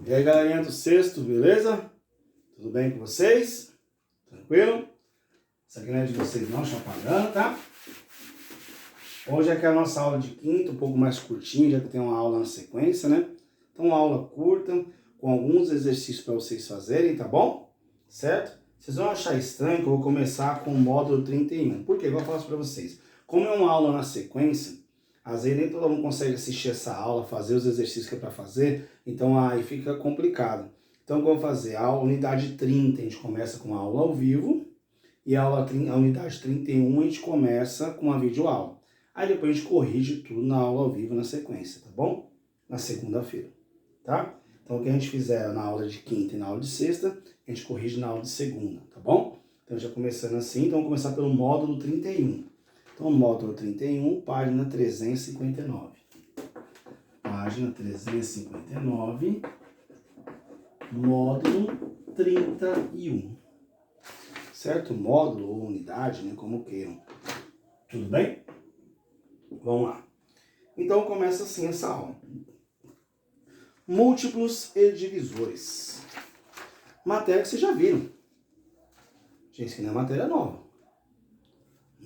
E aí, galerinha do sexto, beleza? Tudo bem com vocês? Tranquilo? Essa aqui não é de vocês não, deixa eu apagando, tá? Hoje aqui é a nossa aula de quinto, um pouco mais curtinha, já que tem uma aula na sequência, né? Então, uma aula curta, com alguns exercícios para vocês fazerem, tá bom? Certo? Vocês vão achar estranho que eu vou começar com o módulo 31. Por quê? Igual eu faço para vocês. Como é uma aula na sequência, às vezes nem todo mundo consegue assistir essa aula, fazer os exercícios que é para fazer, então aí fica complicado. Então, o que eu vou fazer? A unidade 30 a gente começa com a aula ao vivo, e a unidade 31 a gente começa com a videoaula. Aí depois a gente corrige tudo na aula ao vivo na sequência, tá bom? Na segunda-feira, tá? Então, o que a gente fizer na aula de quinta e na aula de sexta, a gente corrige na aula de segunda, tá bom? Então, já começando assim, então vamos começar pelo módulo 31. Então, módulo 31, página 359. Página 359, módulo 31. Certo? Módulo ou unidade, né? Como queiram. Tudo bem? Vamos lá. Então, começa assim essa aula. Múltiplos e divisores. Matéria que vocês já viram. Gente, isso aqui não é matéria nova.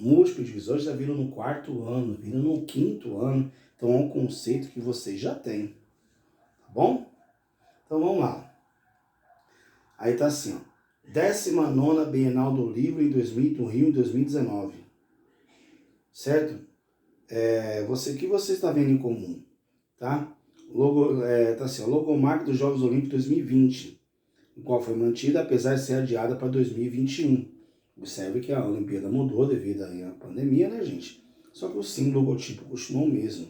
Múltiplos e divisores já viram no quarto ano, viram no quinto ano. Então, é um conceito que vocês já têm. Tá bom? Então, vamos lá. Aí tá assim, ó. 19ª Bienal do Livro no Rio em 2019. Certo? O que você está vendo em comum? Tá? Tá assim, ó, logomarca dos Jogos Olímpicos 2020, o qual foi mantida apesar de ser adiada para 2021. Observe que a Olimpíada mudou devido à pandemia, né, gente? Só que o símbolo, o logotipo continuou o mesmo.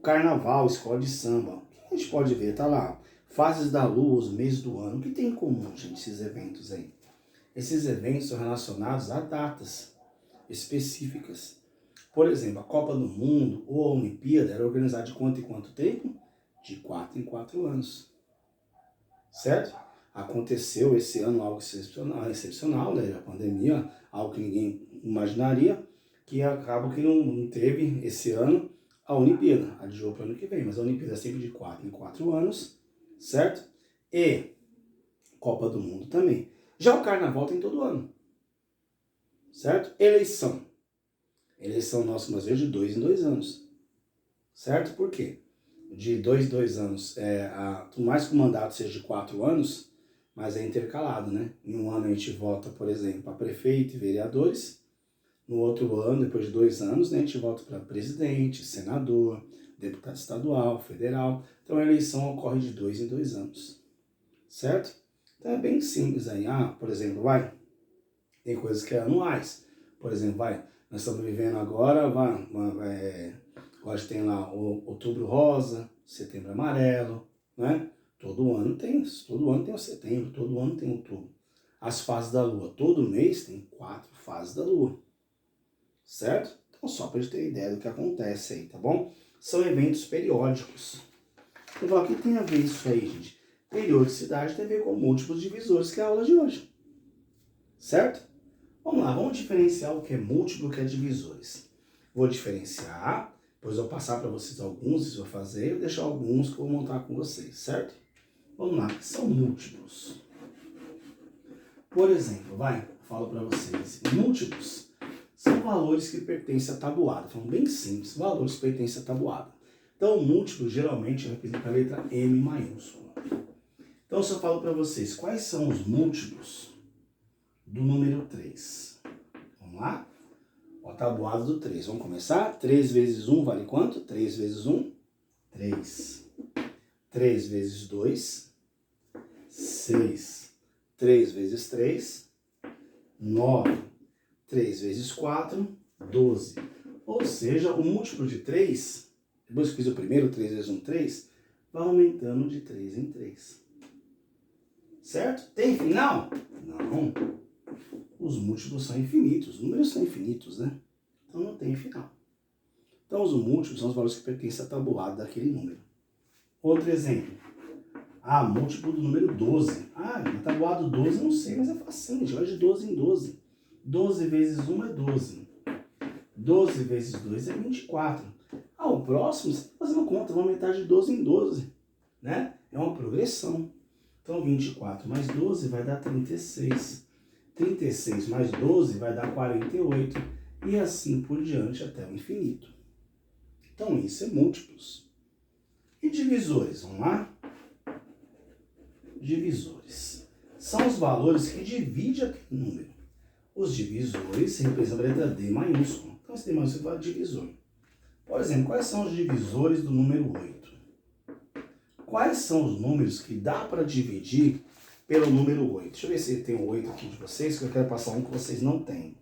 Carnaval, escola de samba. O que a gente pode ver? Tá lá. Fases da lua, os meses do ano. O que tem em comum, gente, esses eventos aí? Esses eventos são relacionados a datas específicas. Por exemplo, a Copa do Mundo ou a Olimpíada era organizada de quanto em quanto tempo? De 4 em 4 anos. Certo? Aconteceu esse ano algo excepcional, né? A pandemia, algo que ninguém imaginaria, que acaba que não teve esse ano a Olimpíada. Adiou para o ano que vem, mas a Olimpíada é sempre de 4 em 4 anos, certo? E Copa do Mundo também. Já o Carnaval tem todo ano, certo? Eleição. Eleição nossa, nós vemos de 2 em 2 anos, certo? Por quê? De 2 em 2 anos, por mais que o mandato seja de 4 anos, mas é intercalado, né? Em um ano a gente vota, por exemplo, para prefeito e vereadores. No outro ano, depois de 2 anos, né, a gente vota para presidente, senador, deputado estadual, federal. Então a eleição ocorre de 2 em 2 anos, certo? Então é bem simples aí. Por exemplo, tem coisas que é anuais. Por exemplo, nós estamos vivendo agora, hoje tem lá o Outubro Rosa, Setembro Amarelo, né? Todo ano tem o setembro, todo ano tem outubro. As fases da lua, todo mês tem 4 fases da lua, certo? Então só para a gente ter ideia do que acontece aí, tá bom? São eventos periódicos. Então o que tem a ver isso aí, gente? Periodicidade tem a ver com múltiplos divisores, que é a aula de hoje, certo? Vamos lá, vamos diferenciar o que é múltiplo e o que é divisores. Vou diferenciar, depois eu vou passar para vocês alguns, vocês vão fazer, e eu deixar alguns que eu vou montar com vocês, certo? Vamos lá, que são múltiplos. Por exemplo, falo para vocês, múltiplos são valores que pertencem à tabuada, falando bem simples, valores que pertencem à tabuada. Então, o múltiplo geralmente representa a letra M maiúscula. Então, se eu falo para vocês, quais são os múltiplos do número 3? Vamos lá? Ó, a tabuada do 3. Vamos começar? 3 vezes 1 vale quanto? 3 vezes 1? 3. 3 vezes 2? 6. 3 vezes 3? 9. 3 vezes 4? 12. Ou seja, o múltiplo de 3, depois que fiz o primeiro, 3 vezes 1, 3, vai aumentando de 3 em 3. Certo? Tem final? Não. Os múltiplos são infinitos, os números são infinitos, né? Então não tem final. Então os múltiplos são os valores que pertencem à tabuada daquele número. Outro exemplo. Múltiplo do número 12. Na tabuada do 12 eu não sei, mas é facinho, a gente vai de 12 em 12. 12 vezes 1 é 12. 12 vezes 2 é 24. O próximo, você está fazendo conta, vamos aumentar de 12 em 12. né? É uma progressão. Então, 24 mais 12 vai dar 36. 36 mais 12 vai dar 48. E assim por diante até o infinito. Então, isso é múltiplos. E divisores? Vamos lá? Divisores. São os valores que dividem aquele número. Os divisores representam a letra D maiúscula. Então, esse D maiúsculo fala divisor. Por exemplo, quais são os divisores do número 8? Quais são os números que dá para dividir pelo número 8? Deixa eu ver se tem o 8 aqui de vocês, que eu quero passar um que vocês não têm.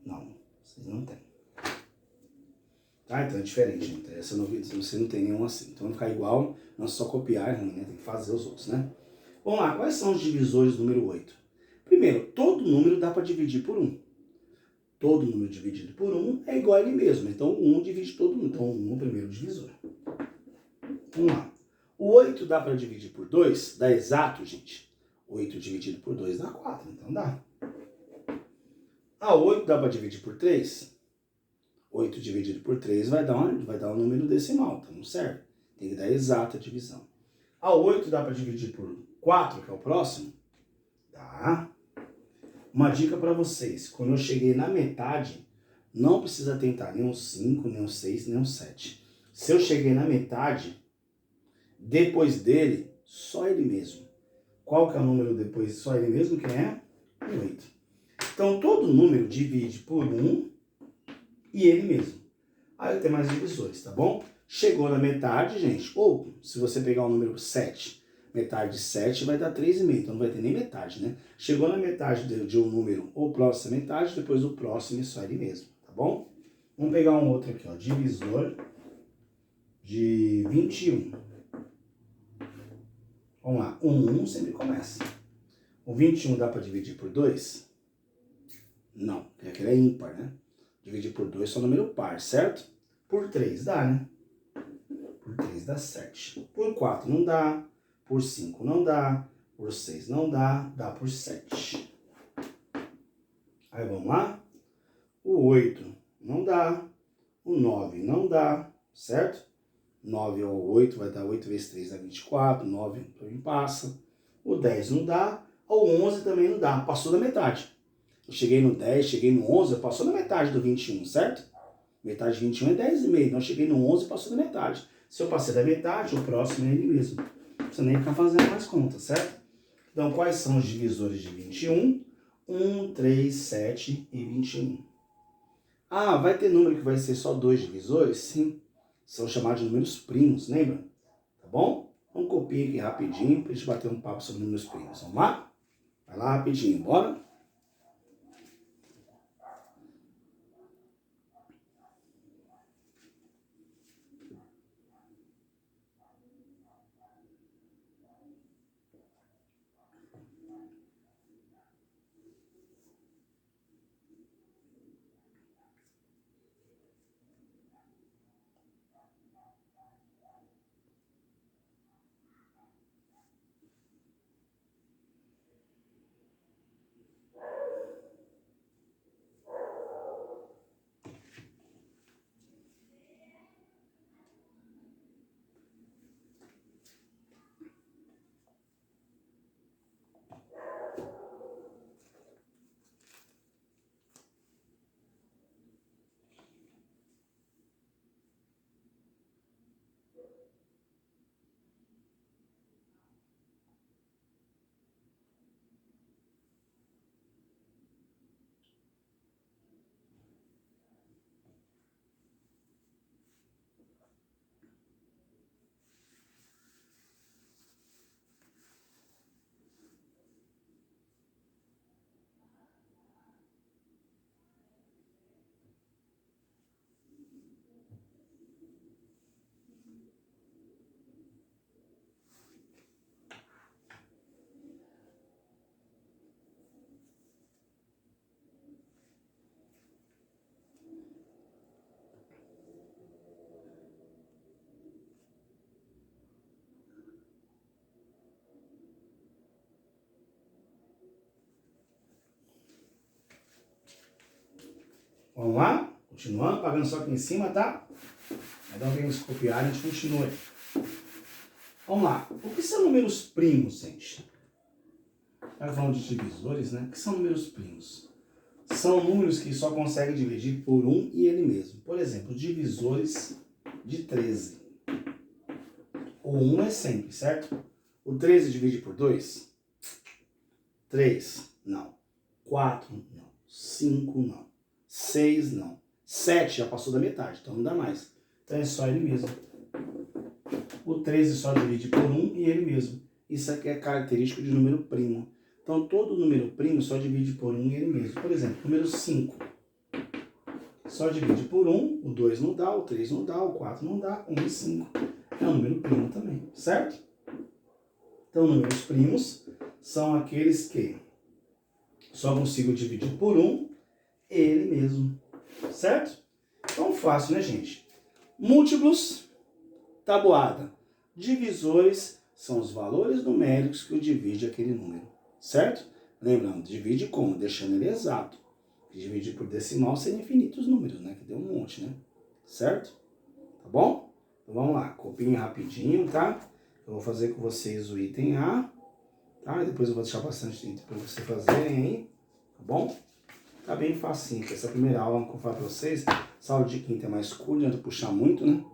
Não, vocês não têm. Tá? Então é diferente, gente. Essa novidade, você não tem nenhum assim. Então vai ficar igual, não é só copiar, é ruim, né? Tem que fazer os outros, né? Vamos lá, quais são os divisores do número 8? Primeiro, todo número dá para dividir por 1. Todo número dividido por 1 é igual a ele mesmo. Então, 1 divide todo mundo. Então, 1 é o primeiro divisor. Vamos lá. O 8 dá para dividir por 2? Dá exato, gente. 8 dividido por 2 dá 4. Então, dá. Ah, 8 dá para dividir por 3? 8 dividido por 3 vai dar um número decimal. Então, não serve. Tem que dar exata a divisão. Ah, 8 dá para dividir por 4, que é o próximo? Dá. Uma dica para vocês, quando eu cheguei na metade, não precisa tentar nem um 5, nem um 6, nem um 7. Se eu cheguei na metade, depois dele, só ele mesmo. Qual que é o número depois só ele mesmo? Que é o 8. Então, todo número divide por 1 e ele mesmo. Aí eu tenho mais divisores, tá bom? Chegou na metade, gente, ou se você pegar o número 7, metade de 7 vai dar 3,5, então não vai ter nem metade, né? Chegou na metade de um número, ou próximo à metade, depois o próximo é só ele mesmo, tá bom? Vamos pegar um outro aqui, ó, divisor de 21. Vamos lá, 1 sempre começa. O 21 dá para dividir por 2? Não, porque aquele é ímpar, né? Dividir por 2 é só número par, certo? Por 3 dá, né? Por 3 dá 7. Por 4 não dá. Por 5 não dá. Por 6 não dá. Dá por 7. Aí vamos lá. O 8 não dá. O 9 não dá. Certo? 9 ou 8 vai dar 8 vezes 3 dá 24. 9 também passa. O 10 não dá. O 11 também não dá. Passou da metade. Eu cheguei no 10, cheguei no 11, eu passou da metade do 21, certo? Metade de 21 é 10,5. Então eu cheguei no 11 e passou da metade. Se eu passei da metade, o próximo é ele mesmo. Não precisa nem ficar fazendo mais conta, certo? Então, quais são os divisores de 21? 1, 3, 7 e 21. Ah, vai ter número que vai ser só 2 divisores? Sim. São chamados de números primos, lembra? Tá bom? Vamos copiar aqui rapidinho para a gente bater um papo sobre números primos. Vamos lá? Vai lá rapidinho, bora? Vamos lá? Continuando, pagando só aqui em cima, tá? Então, quem nos copiar, a gente continua. Vamos lá. O que são números primos, gente? Estava falando de divisores, né? O que são números primos? São números que só conseguem dividir por um e ele mesmo. Por exemplo, divisores de 13. O 1 é sempre, certo? O 13 divide por 2? 3, não. 4, não. 5, não. 6, não. 7 já passou da metade, então não dá mais. Então é só ele mesmo. O 13 só divide por 1 e ele mesmo. Isso aqui é característico de número primo. Então todo número primo só divide por 1 e ele mesmo. Por exemplo, número 5 só divide por 1, o 2 não dá, o 3 não dá, o 4 não dá, 1 e 5. É um número primo também, certo? Então números primos são aqueles que só consigo dividir por 1 ele mesmo, certo? Então fácil, né, gente? Múltiplos, tabuada. Divisores são os valores numéricos que divide aquele número, certo? Lembrando, divide como? Deixando ele exato. Dividir por decimal seria infinitos números, né? Que deu um monte, né? Certo? Tá bom? Então vamos lá, copinha rapidinho, tá? Eu vou fazer com vocês o item A, tá? E depois eu vou deixar bastante item para vocês fazerem aí, tá bom? Tá bem facinho, essa primeira aula que eu falo para vocês, essa aula de quinta é mais curta, não adianta puxar muito, né?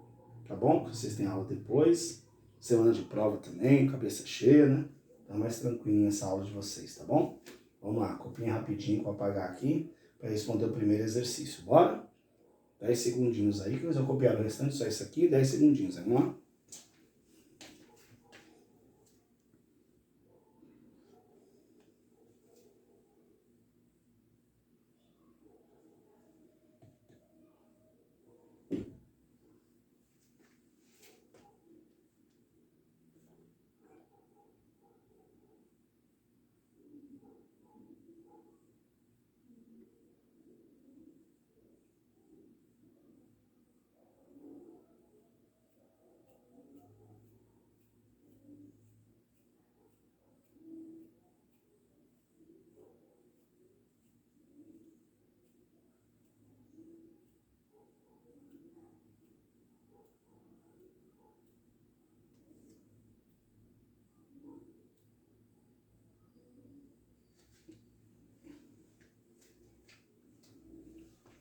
Tá bom? Vocês têm aula depois, semana de prova também, cabeça cheia, né? Tá mais tranquilinha essa aula de vocês, tá bom? Vamos lá, copinha rapidinho que eu vou apagar aqui para responder o primeiro exercício. Bora? 10 segundinhos aí, que eu vou copiar o restante, só isso aqui, 10 segundinhos. Vamos lá?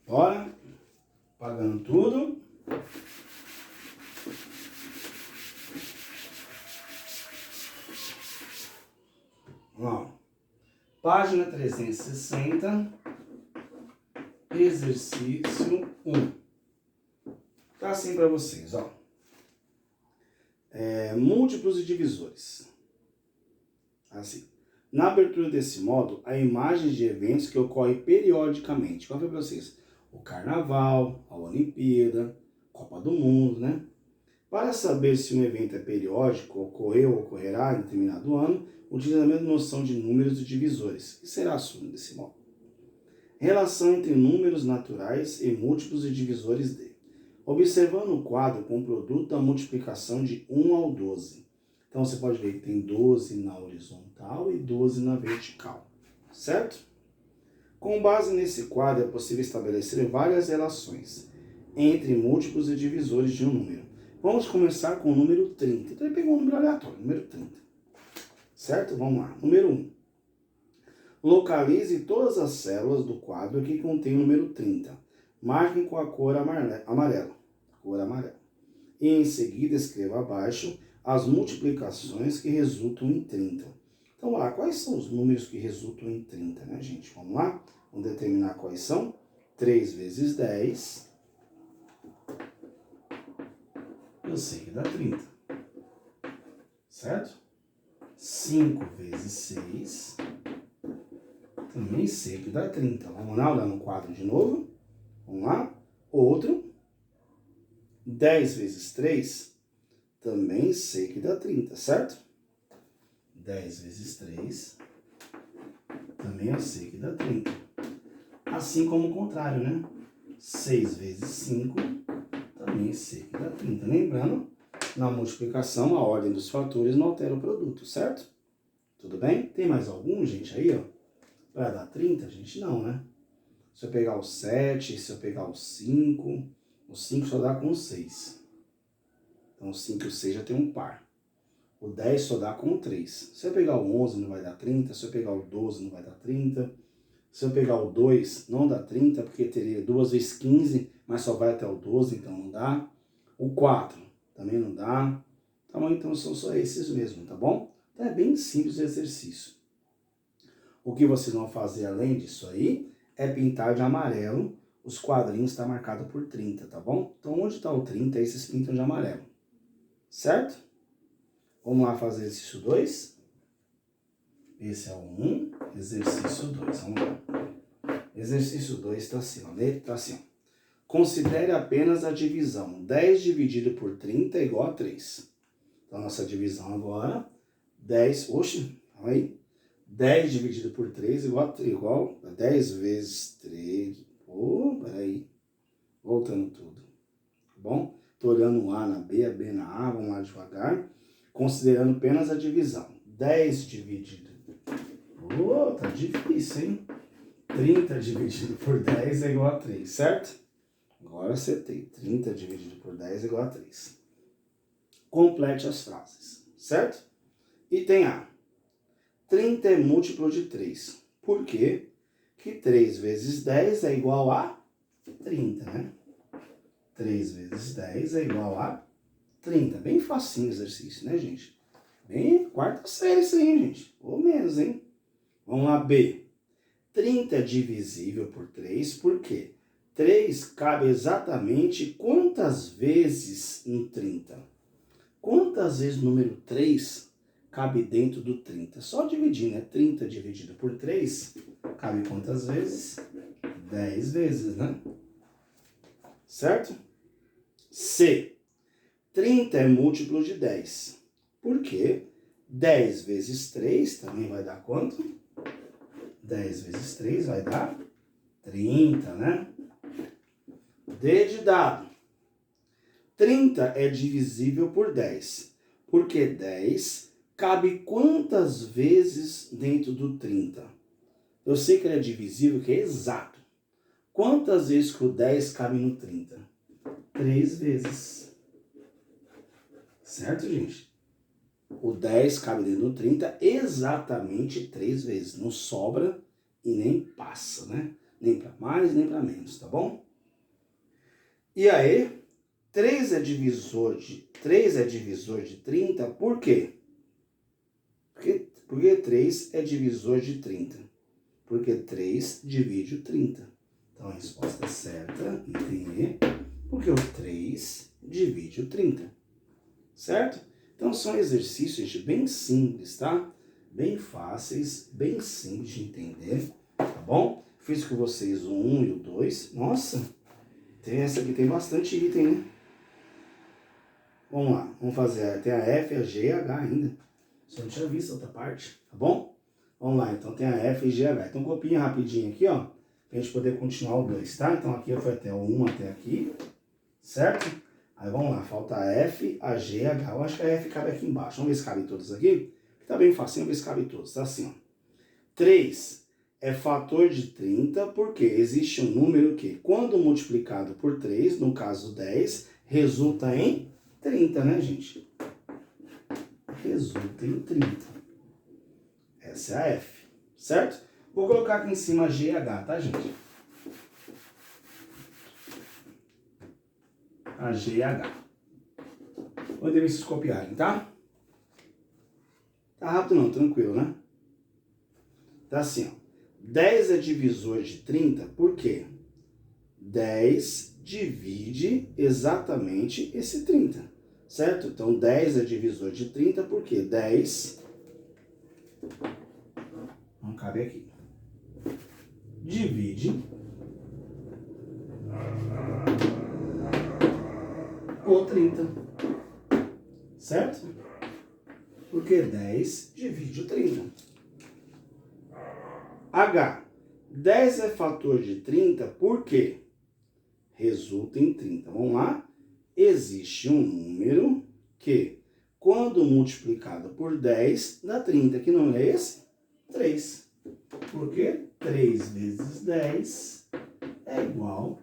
Bora? Apagando tudo. Ó, página 360, exercício 1. Tá assim para vocês, ó. Múltiplos e divisores. Assim. Na abertura desse modo, há imagens de eventos que ocorrem periodicamente. Qual foi para vocês? O Carnaval, a Olimpíada, Copa do Mundo, né? Para saber se um evento é periódico, ocorreu ou ocorrerá em determinado ano, utiliza a mesma noção de números e divisores, que será a suma desse modo. Relação entre números naturais e múltiplos e divisores de. Observando o quadro com o produto da multiplicação de 1 ao 12. Então você pode ver que tem 12 na horizontal e 12 na vertical, certo? Com base nesse quadro é possível estabelecer várias relações entre múltiplos e divisores de um número. Vamos começar com o número 30. Então ele pegou um número aleatório, número 30. Certo? Vamos lá. Número 1. Localize todas as células do quadro que contém o número 30. Marquem com a cor amarela. E em seguida escreva abaixo as multiplicações que resultam em 30. Então, vamos lá. Quais são os números que resultam em 30, né, gente? Vamos lá? Vamos determinar quais são. 3 vezes 10. Eu sei que dá 30. Certo? 5 vezes 6. Também sei que dá 30. Vamos lá, olhar no quadro de novo. Vamos lá. Outro. 10 vezes 3. Também sei que dá 30, certo? 10 vezes 3. Também eu sei que dá 30. Assim como o contrário, né? 6 vezes 5. Também sei que dá 30. Lembrando, na multiplicação, a ordem dos fatores não altera o produto, certo? Tudo bem? Tem mais algum, gente, aí, ó? Para dar 30, gente, não, né? Se eu pegar o 7, se eu pegar o 5, o 5 só dá com o 6. Então, o 5 e o 6 já tem um par. O 10 só dá com 3. Se eu pegar o 11 não vai dar 30, se eu pegar o 12 não vai dar 30. Se eu pegar o 2 não dá 30, porque teria 2 vezes 15, mas só vai até o 12, então não dá. O 4 também não dá. Tá bom? Então são só esses mesmo, tá bom? Então é bem simples o exercício. O que vocês vão fazer além disso aí é pintar de amarelo. Os quadrinhos estão marcados por 30, tá bom? Então onde está o 30, aí vocês pintam de amarelo. Certo? Vamos lá fazer exercício 2. Esse é o 1, exercício 2. Vamos lá. Exercício 2 está assim, ó. Tá assim, ó. Considere apenas a divisão. 10 dividido por 30 é igual a 3. Então, nossa divisão agora, 10, oxe, calma aí. 10 dividido por 3 igual a 10 vezes 3. Peraí. Voltando tudo. Tá bom? Estou olhando o A na B, a B na A, vamos lá devagar. Considerando apenas a divisão. 10 dividido. Tá difícil, hein? 30 dividido por 10 é igual a 3, certo? Agora acertei. 30 dividido por 10 é igual a 3. Complete as frases, certo? Item A. 30 é múltiplo de 3. Por quê? Que 3 vezes 10 é igual a 30, né? 3 vezes 10 é igual a 30. Bem facinho o exercício, né, gente? Bem quarta série isso aí, gente. Ou menos, hein? Vamos lá, B. 30 é divisível por 3, por quê? 3 cabe exatamente quantas vezes em 30? Quantas vezes o número 3 cabe dentro do 30? Só dividir, né? 30 dividido por 3 cabe quantas vezes? 10 vezes, né? Certo? C. 30 é múltiplo de 10. Por quê? 10 vezes 3 também vai dar quanto? 10 vezes 3 vai dar 30, né? D de dado. 30 é divisível por 10. Porque 10 cabe quantas vezes dentro do 30? Eu sei que ele é divisível, que é exato. Quantas vezes que o 10 cabe no 30? 3 vezes. Certo, gente? O 10 cabe dentro do 30 exatamente 3 vezes. Não sobra e nem passa, né? Nem para mais, nem para menos, tá bom? E aí, 3 é divisor de 30, por quê? Porque 3 é divisor de 30. Porque 3 divide o 30. Então, a resposta certa, item E, porque o 3 divide o 30. Certo? Então, são exercícios bem simples, tá? Bem fáceis, bem simples de entender, tá bom? Fiz com vocês o 1 e o 2. Nossa, essa aqui tem bastante item, né? Vamos lá, vamos fazer. Tem a F, a G e a H ainda. Só não tinha visto outra parte, tá bom? Vamos lá, então tem a F, G e H. Então, copinha rapidinho aqui, ó, pra gente poder continuar o 2, tá? Então, aqui foi até o 1 até aqui, certo? Aí, vamos lá, falta a F, a G e a H. Eu acho que a F cabe aqui embaixo. Vamos ver se cabe todos aqui. Tá bem facinho, vamos ver se cabe todos. Tá assim, ó. 3 é fator de 30, porque existe um número que, quando multiplicado por 3, no caso 10, resulta em 30, né, gente? Resulta em 30. Essa é a F, certo? Vou colocar aqui em cima G e H, tá, gente? A G e H. Vou deixar vocês copiarem, tá? Tá rápido não, tranquilo, né? Tá assim, ó. 10 é divisor de 30, por quê? 10 divide exatamente esse 30, certo? Então, 10 é divisor de 30, por quê? 10... Não cabe aqui. Divide o 30, certo? Porque 10 divide o 30. H. 10 é fator de 30, por quê? Resulta em 30. Vamos lá? Existe um número que, quando multiplicado por 10, dá 30. Que número é esse? 3. Porque 3 vezes 10 é igual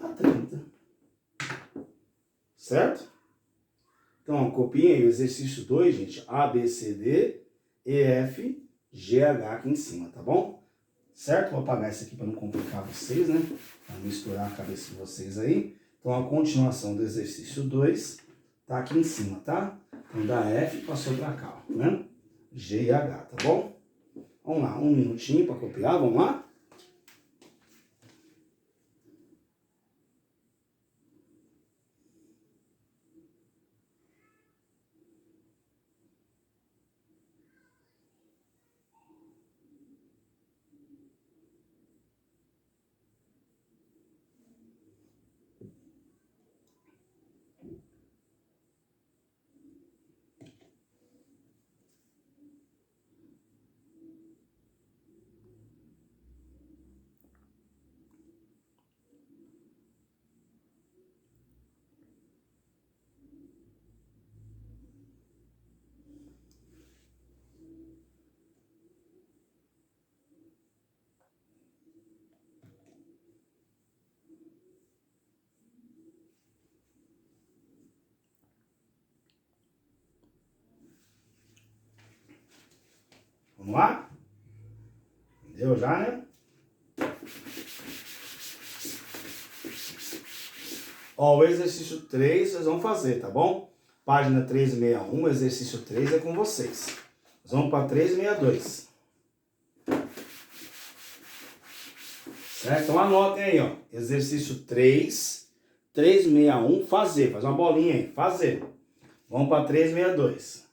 a 30. Certo? Então, copiem aí o exercício 2, gente. A, B, C, D, E, F, G, H aqui em cima, tá bom? Certo? Vou apagar isso aqui para não complicar vocês, né? Para misturar a cabeça de vocês aí. Então, a continuação do exercício 2 tá aqui em cima, tá? Então, da F passou para cá, ó, né? G e H, tá bom? Vamos lá, um minutinho para copiar, vamos lá? Vamos lá? Entendeu já, né? Ó, o exercício 3 vocês vão fazer, tá bom? Página 361, exercício 3 é com vocês. Nós vamos para 362. Certo? Então anotem aí, ó. Exercício 3, 361, fazer. Faz uma bolinha aí, fazer. Vamos para 362.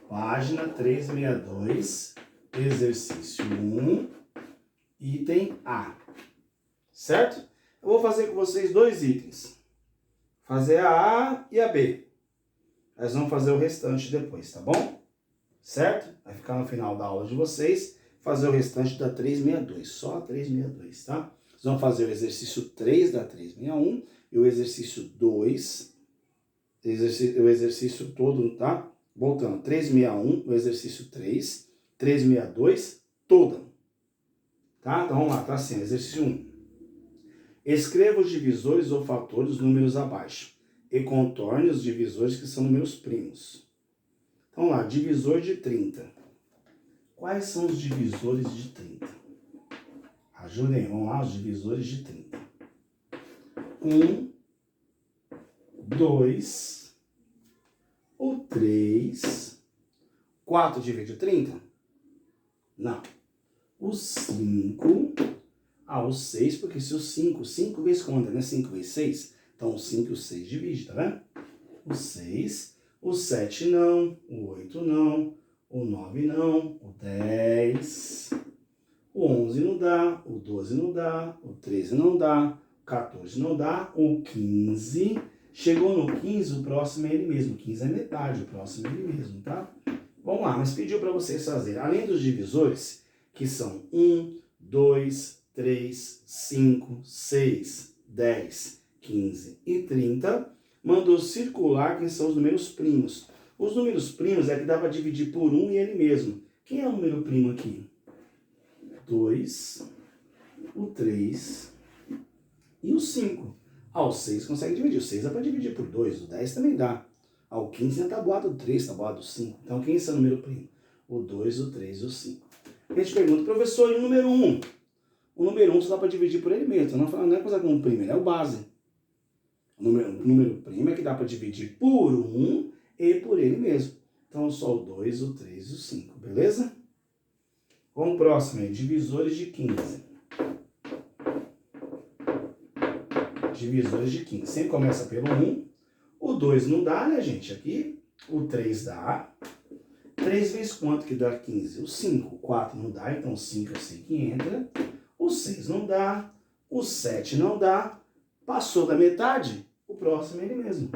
Página 362, exercício 1, item A. Certo? Eu vou fazer com vocês dois itens. Fazer a A e a B. Nós vamos fazer o restante depois, tá bom? Certo? Vai ficar no final da aula de vocês, fazer o restante da 362, só a 362, tá? Nós vamos fazer o exercício 3 da 361 e o exercício 2, o exercício todo, tá? Voltando, 361, o exercício 3, 362, toda. Tá? Então vamos lá, tá assim, exercício 1. Escreva os divisores ou fatores dos números abaixo e contorne os divisores que são números primos. Então lá, divisor de 30. Quais são os divisores de 30? Ajudem, vamos lá, os divisores de 30. 1, 2, o 3, 4 divide o 30? Não. O 5, o 6, porque se o 5 vezes quanto, né? 5 vezes 6, então o 5 e o 6 divide, tá vendo? O 6, o 7 não, o 8 não, o 9 não, o 10, o 11 não dá, o 12 não dá, o 13 não dá, o 14 não dá, o 15, chegou no 15, o próximo é ele mesmo, o 15 é metade, o próximo é ele mesmo, tá? Vamos lá, mas pediu para vocês fazerem, além dos divisores, que são 1, 2, 3, 5, 6, 10, 15 e 30, mandou circular quem são os números primos. Os números primos é que dá para dividir por 1 e ele mesmo. Quem é o número primo aqui? 2, o 3 e o 5. O 6 consegue dividir. O 6 dá para dividir por 2, o 10 também dá. O 15 é tabuado do 3, tabuado do 5. Então quem é o número primo? O 2, o 3 e o 5. A gente pergunta, professor, e o número 1? O número 1 só dá para dividir por ele mesmo. Então não é coisa como primo, ele é o base. O número primo é que dá para dividir por 1 e por ele mesmo. Então só o 2, o 3 e o 5, beleza? Vamos próximo aí, divisores de 15. Divisores de 15. Sempre começa pelo 1. O 2 não dá, né, gente? Aqui. O 3 dá. 3 vezes quanto que dá 15? O 5. 4 não dá, então o 5 eu sei que entra. O 6 não dá. O 7 não dá. Passou da metade, o próximo é ele mesmo.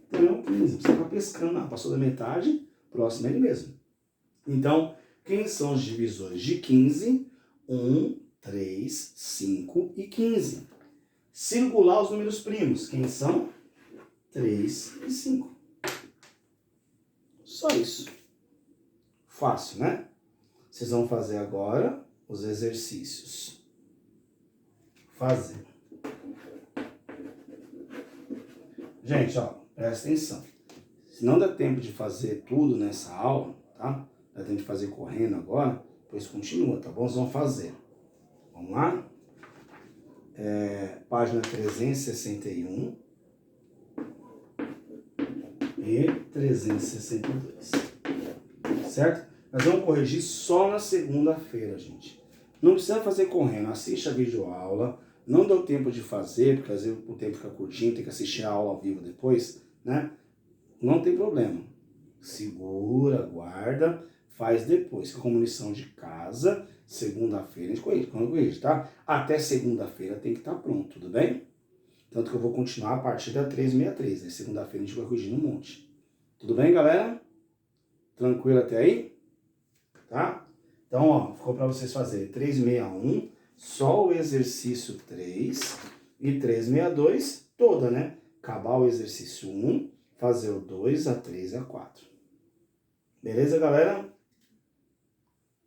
Então é o 15. Você está pescando. Passou da metade, o próximo é ele mesmo. Então, quem são os divisores de 15? 1, 3, 5 e 15. Singular os números primos. Quem são? 3 e 5. Só isso. Fácil, né? Vocês vão fazer agora os exercícios. Fazer. Gente, ó, Presta atenção. Se não der tempo de fazer tudo nessa aula, tá? Dá tempo de fazer correndo agora, pois continua, tá bom? Vocês vão fazer. Vamos lá? Página 361 e 362. Certo? Nós vamos corrigir só na segunda-feira, gente. Não precisa fazer correndo. Assiste a videoaula. Não deu tempo de fazer, porque às vezes o tempo fica curtinho, tem que assistir a aula ao vivo depois, né? Não tem problema. Segura, guarda, faz depois. Como lição de casa, segunda-feira a gente corrige, tá? Até segunda-feira tem que estar pronto, tudo bem? Tanto que eu vou continuar a partir da 363. Aí segunda-feira a gente vai corrigindo um monte. Tudo bem, galera? Tranquilo até aí? Tá? Então, ó, ficou para vocês fazerem 361, só o exercício 3 e 362 toda, né? Acabar o exercício 1, fazer o 2, a 3 e a 4. Beleza, galera?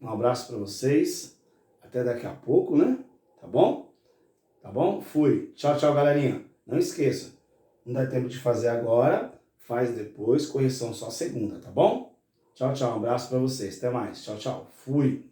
Um abraço para vocês. Até daqui a pouco, né? Tá bom? Tá bom? Fui. Tchau, tchau, galerinha. Não esqueça. Não dá tempo de fazer agora. Faz depois. Correção só segunda, tá bom? Tchau, tchau. Um abraço para vocês. Até mais. Tchau, tchau. Fui.